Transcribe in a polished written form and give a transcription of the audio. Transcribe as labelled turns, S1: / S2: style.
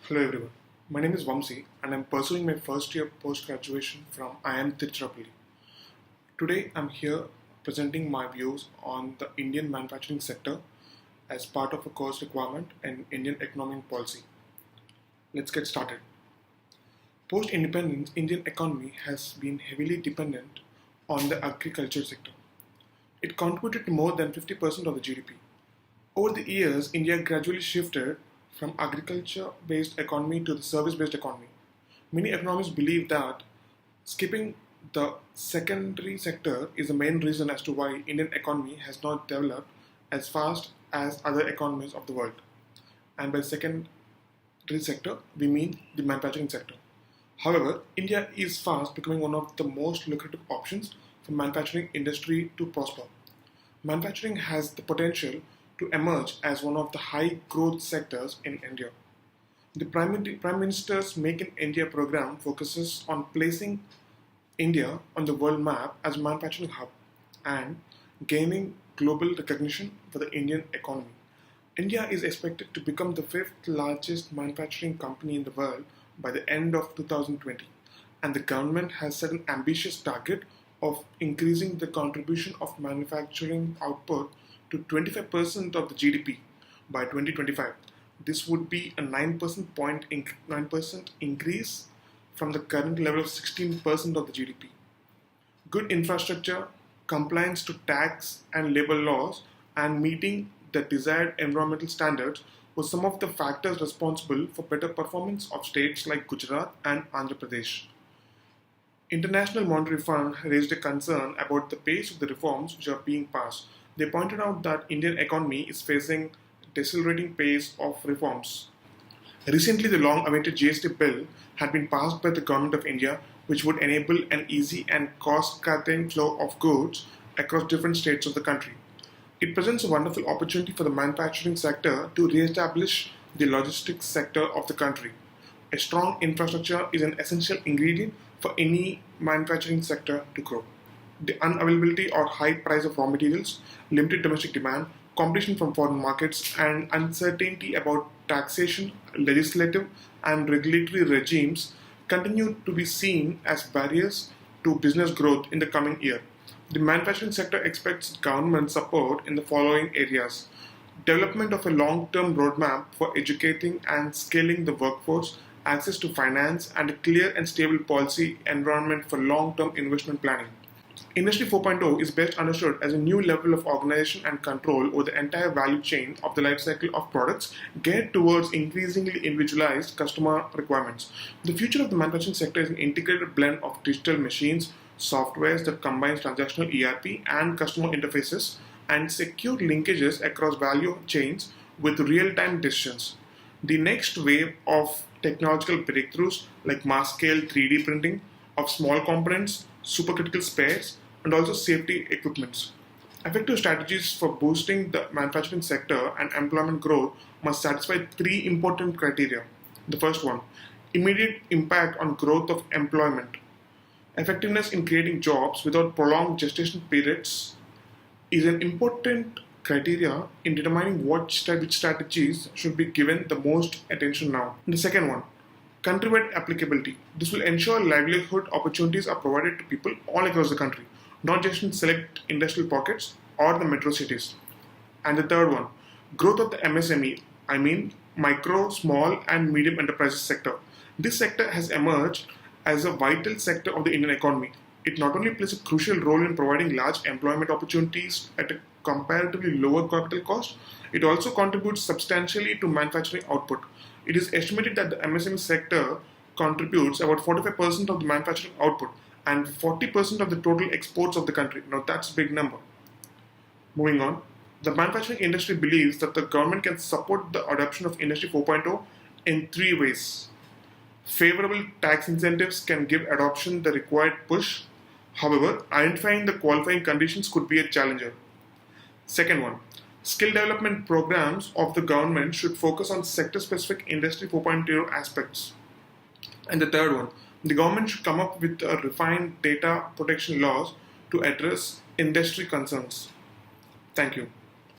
S1: Hello everyone, my name is Vamsi and I'm pursuing my first year post-graduation from IIM Tiruchirappalli. Today I'm here presenting my views on the Indian manufacturing sector as part of a course requirement in Indian economic policy. Let's get started. Post-independence, Indian economy has been heavily dependent on the agriculture sector. It contributed to more than 50% of the GDP. Over the years, India gradually shifted from agriculture-based economy to the service-based economy. Many economists believe that skipping the secondary sector is the main reason as to why Indian economy has not developed as fast as other economies of the world. And by secondary sector, we mean the manufacturing sector. However, India is fast becoming one of the most lucrative options for manufacturing industry to prosper. Manufacturing has the potential to emerge as one of the high growth sectors in India. The Prime Minister's Make in India program focuses on placing India on the world map as a manufacturing hub and gaining global recognition for the Indian economy. India is expected to become the fifth largest manufacturing company in the world by the end of 2020, and the government has set an ambitious target of increasing the contribution of manufacturing output to 25% of the GDP by 2025. This would be a 9% increase from the current level of 16% of the GDP. Good infrastructure, compliance to tax and labor laws, and meeting the desired environmental standards were some of the factors responsible for better performance of states like Gujarat and Andhra Pradesh. International Monetary Fund raised a concern about the pace of the reforms which are being passed. They pointed out that Indian economy is facing decelerating pace of reforms. Recently, the long-awaited GST bill had been passed by the Government of India, which would enable an easy and cost-cutting flow of goods across different states of the country. It presents a wonderful opportunity for the manufacturing sector to re-establish the logistics sector of the country. A strong infrastructure is an essential ingredient for any manufacturing sector to grow. The unavailability or high price of raw materials, limited domestic demand, competition from foreign markets, and uncertainty about taxation, legislative, and regulatory regimes continue to be seen as barriers to business growth in the coming year. The manufacturing sector expects government support in the following areas: development of a long-term roadmap for educating and scaling the workforce, access to finance, and a clear and stable policy environment for long-term investment planning. Industry 4.0 is best understood as a new level of organization and control over the entire value chain of the life cycle of products geared towards increasingly individualized customer requirements. The future of the manufacturing sector is an integrated blend of digital machines, softwares that combines transactional ERP and customer interfaces, and secure linkages across value chains with real-time decisions. The next wave of technological breakthroughs like mass-scale 3D printing of small components, supercritical spares, and also safety equipments. Effective strategies for boosting the manufacturing sector and employment growth must satisfy three important criteria. The first one, immediate impact on growth of employment. Effectiveness in creating jobs without prolonged gestation periods is an important criteria in determining which strategies should be given the most attention now. And the second one, countrywide applicability. This will ensure livelihood opportunities are provided to people all across the country, not just in select industrial pockets or the metro cities. And the third one, growth of the MSME, I mean micro, small, and medium enterprises sector. This sector has emerged as a vital sector of the Indian economy. It not only plays a crucial role in providing large employment opportunities at a comparatively lower capital cost, it also contributes substantially to manufacturing output. It is estimated that the MSME sector contributes about 45% of the manufacturing output and 40% of the total exports of the country. Now that's a big number. Moving on, the manufacturing industry believes that the government can support the adoption of Industry 4.0 in three ways. Favorable tax incentives can give adoption the required push. However, identifying the qualifying conditions could be a challenger. Second one, skill development programs of the government should focus on sector-specific Industry 4.0 aspects. And the third one, the government should come up with a refined data protection laws to address industry concerns. Thank you.